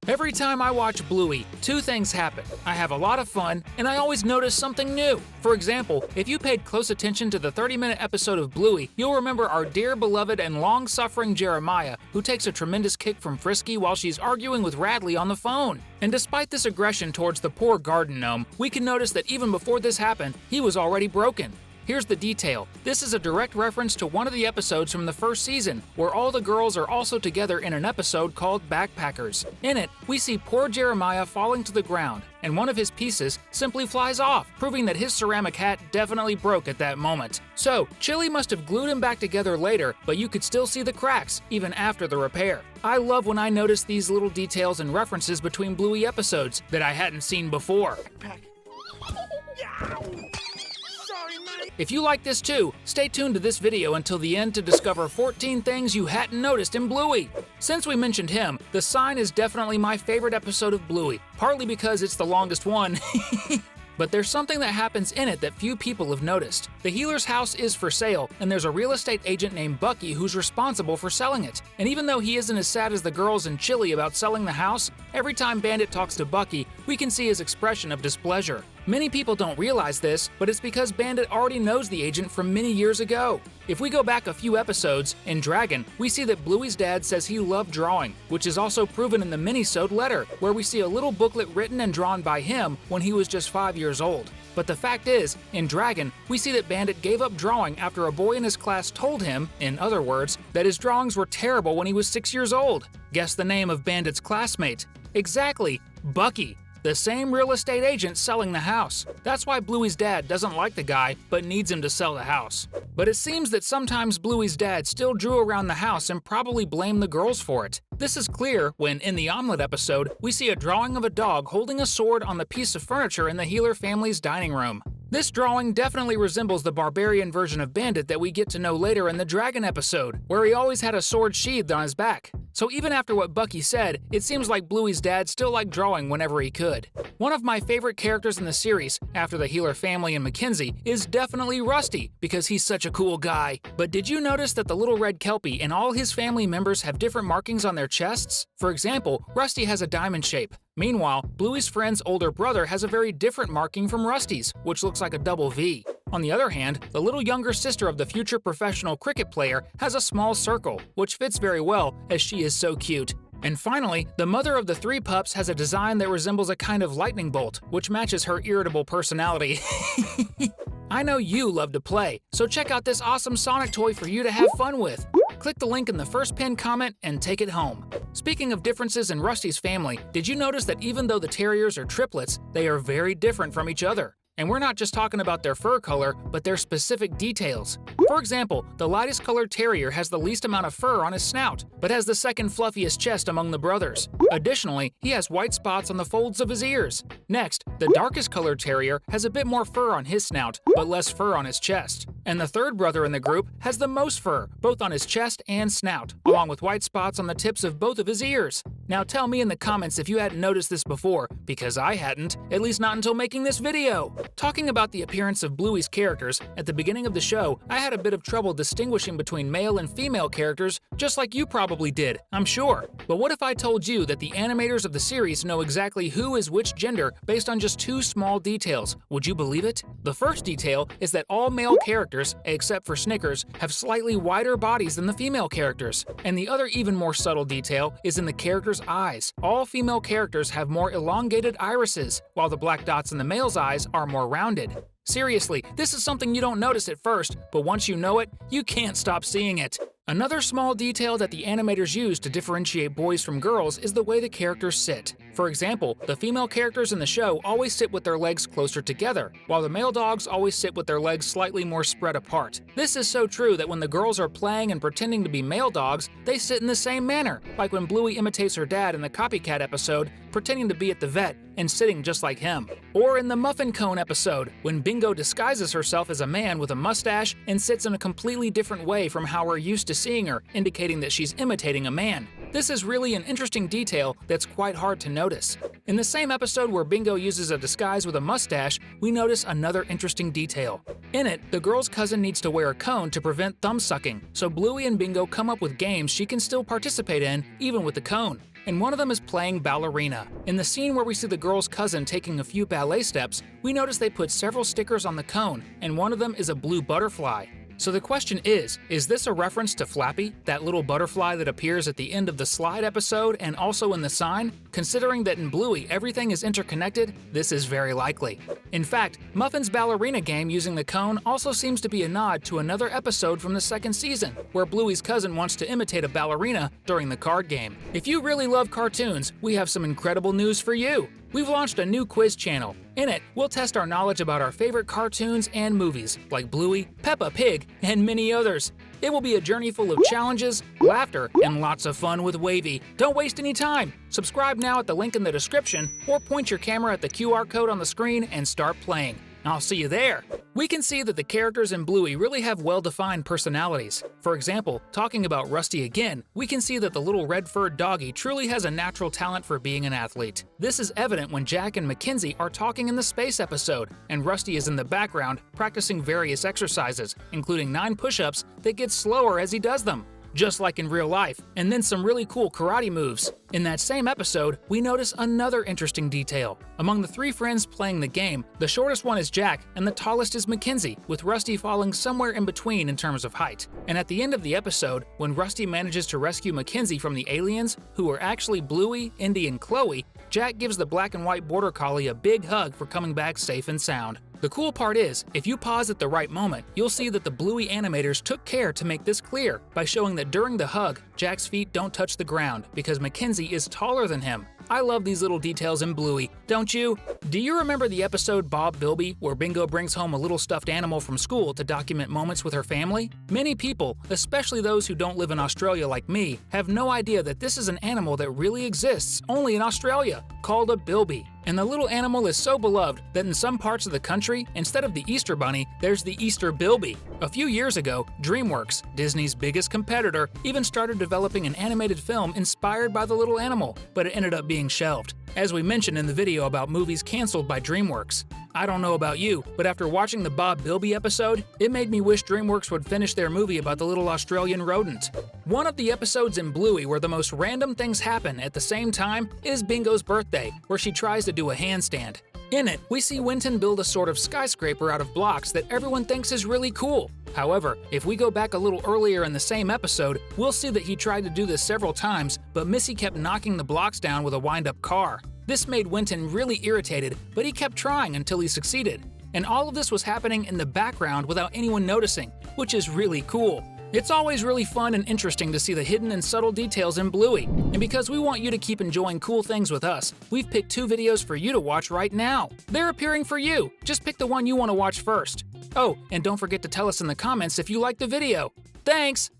Every time I watch Bluey, two things happen. I have a lot of fun, and I always notice something new. For example, if you paid close attention to the 30-minute episode of Bluey, you'll remember our dear beloved and long-suffering Jeremiah, who takes a tremendous kick from Frisky while she's arguing with Radley on the phone. And despite this aggression towards the poor garden gnome, we can notice that even before this happened, he was already broken. Here's the detail. This is a direct reference to one of the episodes from the first season, where all the girls are also together in an episode called Backpackers. In it, we see poor Jeremiah falling to the ground, and one of his pieces simply flies off, proving that his ceramic hat definitely broke at that moment. So, Chili must have glued him back together later, but you could still see the cracks, even after the repair. I love when I notice these little details and references between Bluey episodes that I hadn't seen before. If you like this too, stay tuned to this video until the end to discover 14 things you hadn't noticed in Bluey. Since we mentioned him, The Sign is definitely my favorite episode of Bluey, partly because it's the longest one. But there's something that happens in it that few people have noticed. The healer's house is for sale, and there's a real estate agent named Bucky who's responsible for selling it. And even though he isn't as sad as the girls in Chili about selling the house, every time Bandit talks to Bucky, we can see his expression of displeasure. Many people don't realize this, but it's because Bandit already knows the agent from many years ago. If we go back a few episodes, in Dragon, we see that Bluey's dad says he loved drawing, which is also proven in the minisode Letter, where we see a little booklet written and drawn by him when he was just 5 years old. But the fact is, in Dragon, we see that Bandit gave up drawing after a boy in his class told him, in other words, that his drawings were terrible when he was 6 years old. Guess the name of Bandit's classmate? Exactly, Bucky. The same real estate agent selling the house. That's why Bluey's dad doesn't like the guy, but needs him to sell the house. But it seems that sometimes Bluey's dad still drew around the house and probably blamed the girls for it. This is clear when, in the Omelette episode, we see a drawing of a dog holding a sword on the piece of furniture in the Healer family's dining room. This drawing definitely resembles the barbarian version of Bandit that we get to know later in the Dragon episode, where he always had a sword sheathed on his back. So even after what Bucky said, it seems like Bluey's dad still liked drawing whenever he could. One of my favorite characters in the series, after the Healer family and Mackenzie, is definitely Rusty, because he's such a cool guy. But did you notice that the little red Kelpie and all his family members have different markings on their chests? For example, Rusty has a diamond shape. Meanwhile, Bluey's friend's older brother has a very different marking from Rusty's, which looks like a double V. On the other hand, the little younger sister of the future professional cricket player has a small circle, which fits very well as she is so cute. And finally, the mother of the three pups has a design that resembles a kind of lightning bolt, which matches her irritable personality. I know you love to play, so check out this awesome Sonic toy for you to have fun with. Click the link in the first pinned comment and take it home. Speaking of differences in Rusty's family, did you notice that even though the terriers are triplets, they are very different from each other? And we're not just talking about their fur color, but their specific details. For example, the lightest colored terrier has the least amount of fur on his snout, but has the second fluffiest chest among the brothers. Additionally, he has white spots on the folds of his ears. Next, the darkest colored terrier has a bit more fur on his snout, but less fur on his chest. And the third brother in the group has the most fur, both on his chest and snout, along with white spots on the tips of both of his ears. Now tell me in the comments if you hadn't noticed this before, because I hadn't, at least not until making this video. Talking about the appearance of Bluey's characters, at the beginning of the show, I had a bit of trouble distinguishing between male and female characters, just like you probably did, I'm sure. But what if I told you that the animators of the series know exactly who is which gender based on just two small details? Would you believe it? The first detail is that all male characters, except for Snickers, have slightly wider bodies than the female characters. And the other even more subtle detail is in the characters' eyes. All female characters have more elongated irises, while the black dots in the male's eyes are more rounded. Seriously, this is something you don't notice at first, but once you know it, you can't stop seeing it. Another small detail that the animators use to differentiate boys from girls is the way the characters sit. For example, the female characters in the show always sit with their legs closer together, while the male dogs always sit with their legs slightly more spread apart. This is so true that when the girls are playing and pretending to be male dogs, they sit in the same manner, like when Bluey imitates her dad in the Copycat episode, pretending to be at the vet and sitting just like him. Or in the Muffin Cone episode, when Bingo disguises herself as a man with a mustache and sits in a completely different way from how we're used to seeing her, indicating that she's imitating a man. This is really an interesting detail that's quite hard to notice. In the same episode where Bingo uses a disguise with a mustache, we notice another interesting detail. In it, the girl's cousin needs to wear a cone to prevent thumb sucking, so Bluey and Bingo come up with games she can still participate in, even with the cone. and one of them is playing ballerina. In the scene where we see the girl's cousin taking a few ballet steps, we notice they put several stickers on the cone, and one of them is a blue butterfly. So the question is this a reference to Flappy, that little butterfly that appears at the end of the Slide episode and also in the sign? Considering that in Bluey everything is interconnected, this is very likely. In fact, Muffin's ballerina game using the cone also seems to be a nod to another episode from the second season, where Bluey's cousin wants to imitate a ballerina during the card game. If you really love cartoons, we have some incredible news for you! We've launched a new quiz channel. In it, we'll test our knowledge about our favorite cartoons and movies, like Bluey, Peppa Pig, and many others. It will be a journey full of challenges, laughter, and lots of fun with Wavy. Don't waste any time! Subscribe now at the link in the description, or point your camera at the QR code on the screen and start playing. I'll see you there! We can see that the characters in Bluey really have well-defined personalities. For example, talking about Rusty again, we can see that the little red-furred doggy truly has a natural talent for being an athlete. This is evident when Jack and Mackenzie are talking in the space episode, and Rusty is in the background practicing various exercises, including 9 push-ups that get slower as he does them, just like in real life, and then some really cool karate moves. In that same episode, we notice another interesting detail. Among the 3 friends playing the game, the shortest one is Jack and the tallest is Mackenzie, with Rusty falling somewhere in between in terms of height. And at the end of the episode, when Rusty manages to rescue Mackenzie from the aliens, who are actually Bluey, Indy, and Chloe, Jack gives the black and white border collie a big hug for coming back safe and sound. The cool part is, if you pause at the right moment, you'll see that the Bluey animators took care to make this clear by showing that during the hug, Jack's feet don't touch the ground because Mackenzie is taller than him. I love these little details in Bluey, don't you? Do you remember the episode Bob Bilby, where Bingo brings home a little stuffed animal from school to document moments with her family? Many people, especially those who don't live in Australia like me, have no idea that this is an animal that really exists only in Australia, called a bilby. And the little animal is so beloved that in some parts of the country, instead of the Easter Bunny, there's the Easter Bilby. A few years ago, DreamWorks, Disney's biggest competitor, even started developing an animated film inspired by the little animal, but it ended up being shelved, as we mentioned in the video about movies canceled by DreamWorks. I don't know about you, but after watching the Bob Bilby episode, it made me wish DreamWorks would finish their movie about the little Australian rodent. One of the episodes in Bluey where the most random things happen at the same time is Bingo's birthday, where she tries to do a handstand. In it, we see Winton build a sort of skyscraper out of blocks that everyone thinks is really cool. However, if we go back a little earlier in the same episode, we'll see that he tried to do this several times, but Missy kept knocking the blocks down with a wind-up car. This made Winton really irritated, but he kept trying until he succeeded. And all of this was happening in the background without anyone noticing, which is really cool. It's always really fun and interesting to see the hidden and subtle details in Bluey. And because we want you to keep enjoying cool things with us, we've picked 2 videos for you to watch right now. They're appearing for you. Just pick the one you want to watch first. Oh, and don't forget to tell us in the comments if you liked the video. Thanks!